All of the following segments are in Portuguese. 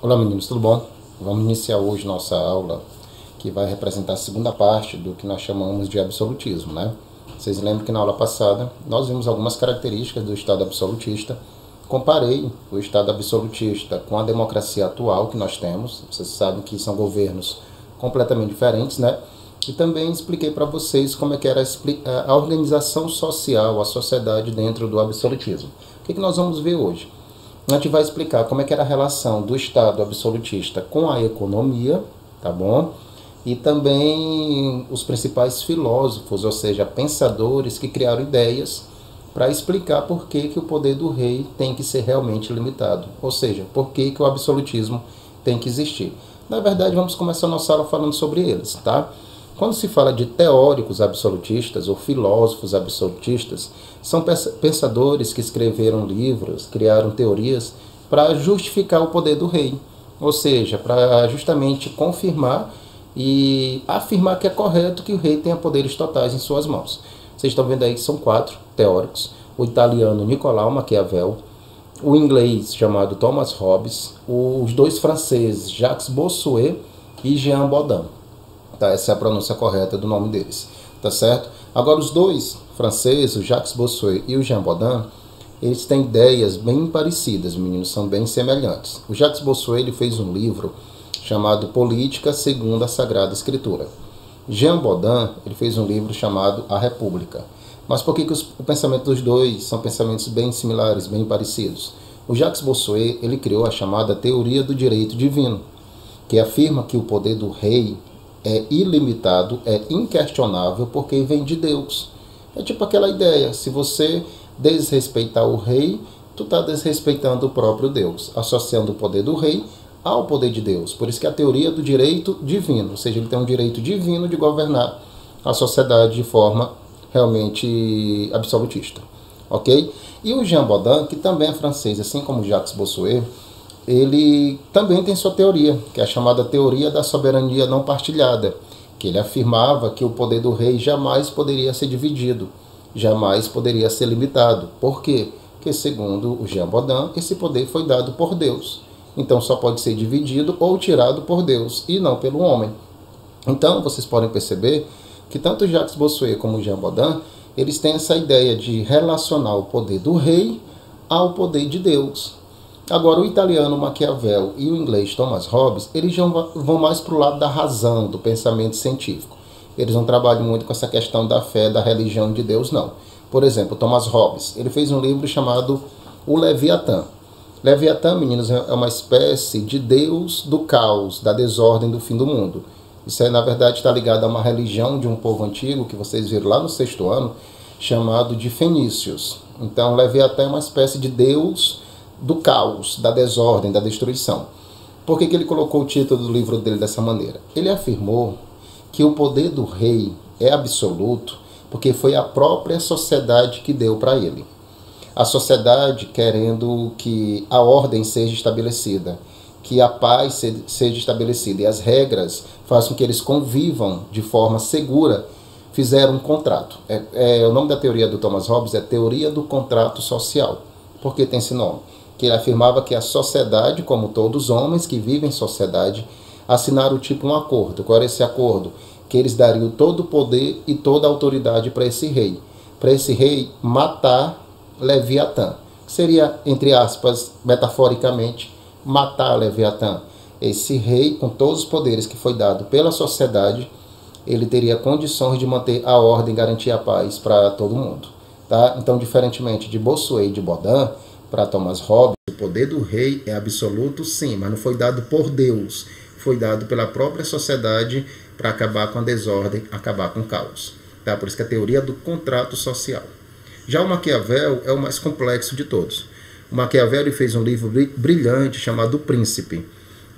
Olá meninos, tudo bom? Vamos iniciar hoje nossa aula que vai representar a segunda parte do que nós chamamos de absolutismo, né? Vocês lembram que na aula passada nós vimos algumas características do Estado absolutista, comparei o Estado absolutista com a democracia atual que nós temos, vocês sabem que são governos completamente diferentes, né? E também expliquei para vocês como é que era a organização social, a sociedade dentro do absolutismo. O que nós vamos ver hoje? A gente vai explicar como é que era a relação do Estado absolutista com a economia, tá bom? E também os principais filósofos, ou seja, pensadores que criaram ideias para explicar por que o poder do rei tem que ser realmente limitado, ou seja, por que o absolutismo tem que existir. Na verdade, vamos começar a nossa aula falando sobre eles, tá? Quando se fala de teóricos absolutistas ou filósofos absolutistas, são pensadores que escreveram livros, criaram teorias para justificar o poder do rei, ou seja, para justamente confirmar e afirmar que é correto que o rei tenha poderes totais em suas mãos. Vocês estão vendo aí que são 4 teóricos: o italiano Nicolau Maquiavel, o inglês chamado Thomas Hobbes, os 2 franceses Jacques Bossuet e Jean Bodin. Tá, essa é a pronúncia correta do nome deles, tá certo? Agora, os 2 franceses, o Jacques Bossuet e o Jean Bodin, eles têm ideias bem parecidas, meninos, são bem semelhantes. O Jacques Bossuet ele fez um livro chamado Política segundo a Sagrada Escritura. Jean Bodin ele fez um livro chamado A República. Mas por que o pensamento dos dois são pensamentos bem similares, bem parecidos? O Jacques Bossuet ele criou a chamada teoria do direito divino, que afirma que o poder do rei é ilimitado, é inquestionável, porque vem de Deus. É tipo aquela ideia, se você desrespeitar o rei, tu está desrespeitando o próprio Deus, associando o poder do rei ao poder de Deus. Por isso que a teoria do direito divino, ou seja, ele tem um direito divino de governar a sociedade de forma realmente absolutista. Ok? E o Jean Bodin, que também é francês, assim como Jacques Bossuet, ele também tem sua teoria, que é a chamada teoria da soberania não partilhada, que ele afirmava que o poder do rei jamais poderia ser dividido, jamais poderia ser limitado. Por quê? Porque, segundo o Jean Bodin, esse poder foi dado por Deus. Então, só pode ser dividido ou tirado por Deus, e não pelo homem. Então, vocês podem perceber que tanto Jacques Bossuet como Jean Bodin, eles têm essa ideia de relacionar o poder do rei ao poder de Deus. Agora, o italiano Maquiavel e o inglês Thomas Hobbes, eles já vão mais para o lado da razão, do pensamento científico. Eles não trabalham muito com essa questão da fé, da religião de Deus, não. Por exemplo, Thomas Hobbes, ele fez um livro chamado O Leviatã. Leviatã, meninos, é uma espécie de deus do caos, da desordem, do fim do mundo. Isso, na verdade, está ligado a uma religião de um povo antigo, que vocês viram lá no 6º ano, chamado de fenícios. Então, Leviatã é uma espécie de deus do caos, da desordem, da destruição. Por que ele colocou o título do livro dele dessa maneira? Ele afirmou que o poder do rei é absoluto porque foi a própria sociedade que deu para ele. A sociedade querendo que a ordem seja estabelecida, que a paz seja estabelecida e as regras façam com que eles convivam de forma segura, fizeram um contrato. O nome da teoria do Thomas Hobbes é Teoria do Contrato Social. Por que tem esse nome? Que ele afirmava que a sociedade, como todos os homens que vivem em sociedade, assinaram tipo um acordo. Qual era esse acordo? Que eles dariam todo o poder e toda a autoridade para esse rei. Para esse rei matar Leviatã. Que seria, entre aspas, metaforicamente, matar Leviatã. Esse rei, com todos os poderes que foi dado pela sociedade, ele teria condições de manter a ordem e garantir a paz para todo mundo. Tá? Então, diferentemente de Bossuet e de Bodin, para Thomas Hobbes, o poder do rei é absoluto, sim, mas não foi dado por Deus. Foi dado pela própria sociedade para acabar com a desordem, acabar com o caos. Tá? Por isso que é a teoria do contrato social. Já o Maquiavel é o mais complexo de todos. O Maquiavel ele fez um livro brilhante chamado O Príncipe,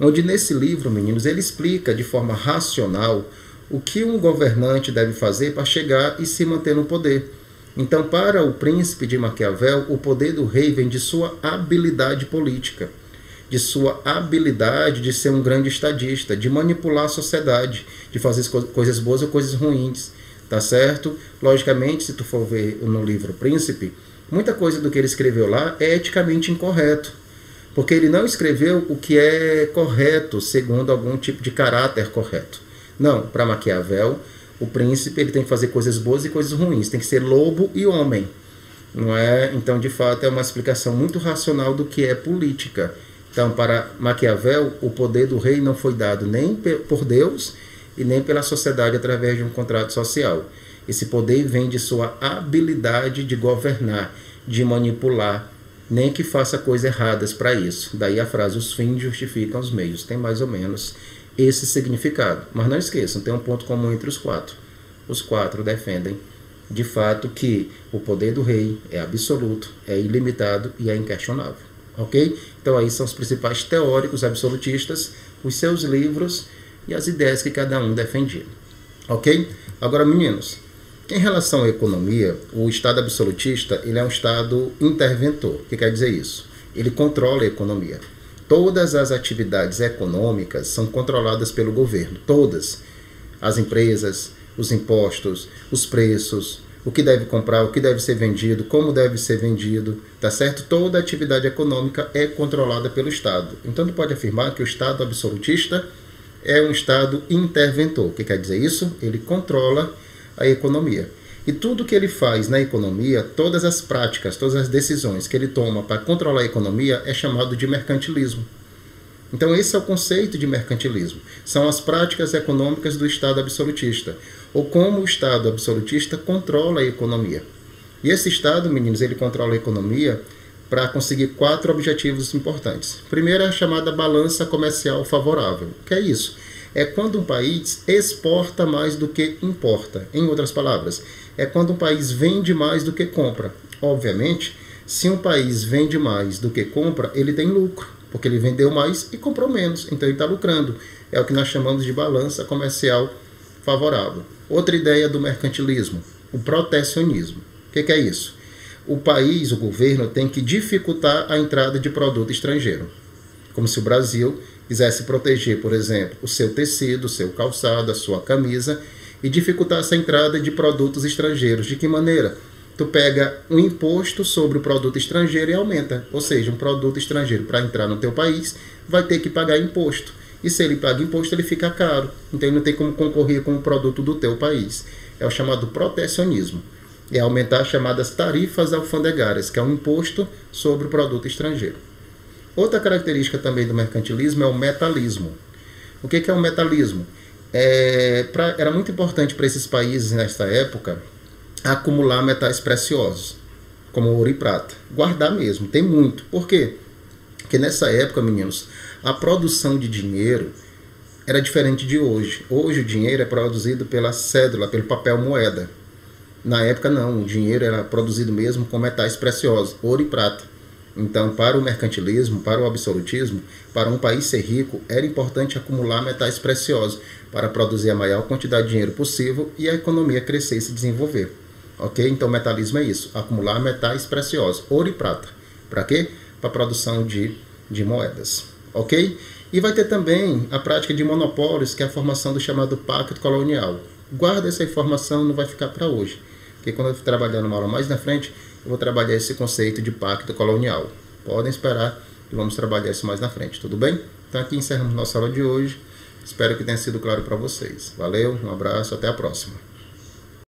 onde nesse livro, meninos, ele explica de forma racional o que um governante deve fazer para chegar e se manter no poder. Então, para o príncipe de Maquiavel, o poder do rei vem de sua habilidade política, de sua habilidade de ser um grande estadista, de manipular a sociedade, de fazer coisas boas ou coisas ruins, tá certo? Logicamente, se tu for ver no livro Príncipe, muita coisa do que ele escreveu lá é eticamente incorreto, Porque ele não escreveu o que é correto, segundo algum tipo de caráter correto. Não, para Maquiavel, o príncipe ele tem que fazer coisas boas e coisas ruins, tem que ser lobo e homem. Não é? Então, de fato, é uma explicação muito racional do que é política. Então, para Maquiavel, o poder do rei não foi dado nem por Deus e nem pela sociedade através de um contrato social. Esse poder vem de sua habilidade de governar, de manipular, nem que faça coisas erradas para isso. Daí a frase, os fins justificam os meios. Tem mais ou menos esse significado. Mas não esqueçam, tem um ponto comum entre os quatro. Os quatro defendem, de fato, que o poder do rei é absoluto, é ilimitado e é inquestionável. Ok? Então aí são os principais teóricos absolutistas, os seus livros e as ideias que cada um defendia. Ok? Agora, meninos, em relação à economia, o Estado absolutista ele é um Estado interventor. O que quer dizer isso? Ele controla a economia. Todas as atividades econômicas são controladas pelo governo. Todas. As empresas, os impostos, os preços, o que deve comprar, o que deve ser vendido, como deve ser vendido, tá certo? Toda atividade econômica é controlada pelo Estado. Então, tu pode afirmar que o Estado absolutista é um Estado interventor. O que quer dizer isso? Ele controla a economia. E tudo que ele faz na economia, todas as práticas, todas as decisões que ele toma para controlar a economia é chamado de mercantilismo. Então esse é o conceito de mercantilismo. São as práticas econômicas do Estado absolutista. Ou como o Estado absolutista controla a economia. E esse Estado, meninos, ele controla a economia para conseguir 4 objetivos importantes. Primeiro é a chamada balança comercial favorável. O que é isso? É quando um país exporta mais do que importa. Em outras palavras, é quando um país vende mais do que compra. Obviamente, se um país vende mais do que compra, ele tem lucro, porque ele vendeu mais e comprou menos. Então ele está lucrando. É o que nós chamamos de balança comercial favorável. Outra ideia do mercantilismo, o protecionismo. O que é isso? O país, o governo, tem que dificultar a entrada de produto estrangeiro. Como se o Brasil quisesse proteger, por exemplo, o seu tecido, o seu calçado, a sua camisa e dificultar essa entrada de produtos estrangeiros. De que maneira? Tu pega um imposto sobre o produto estrangeiro e aumenta. Ou seja, um produto estrangeiro para entrar no teu país vai ter que pagar imposto. E se ele paga imposto, ele fica caro. Então ele não tem como concorrer com o produto do teu país. É o chamado protecionismo. É aumentar as chamadas tarifas alfandegárias, que é um imposto sobre o produto estrangeiro. Outra característica também do mercantilismo é o metalismo. O que é o metalismo? Era muito importante para esses países nesta época acumular metais preciosos, como ouro e prata. Guardar mesmo, tem muito. Por quê? Porque nessa época, meninos, a produção de dinheiro era diferente de hoje. Hoje o dinheiro é produzido pela cédula, pelo papel moeda. Na época não, o dinheiro era produzido mesmo com metais preciosos, ouro e prata. Então, para o mercantilismo, para o absolutismo, para um país ser rico, era importante acumular metais preciosos para produzir a maior quantidade de dinheiro possível e a economia crescer e se desenvolver. Ok? Então, o metalismo é isso, acumular metais preciosos, ouro e prata. Para quê? Para a produção de moedas. Ok? E vai ter também a prática de monopólios, que é a formação do chamado pacto colonial. Guarda essa informação, não vai ficar para hoje. Porque quando eu trabalhar numa aula mais na frente, eu vou trabalhar esse conceito de pacto colonial. Podem esperar que vamos trabalhar isso mais na frente, tudo bem? Então aqui encerramos nossa aula de hoje. Espero que tenha sido claro para vocês. Valeu, um abraço, até a próxima.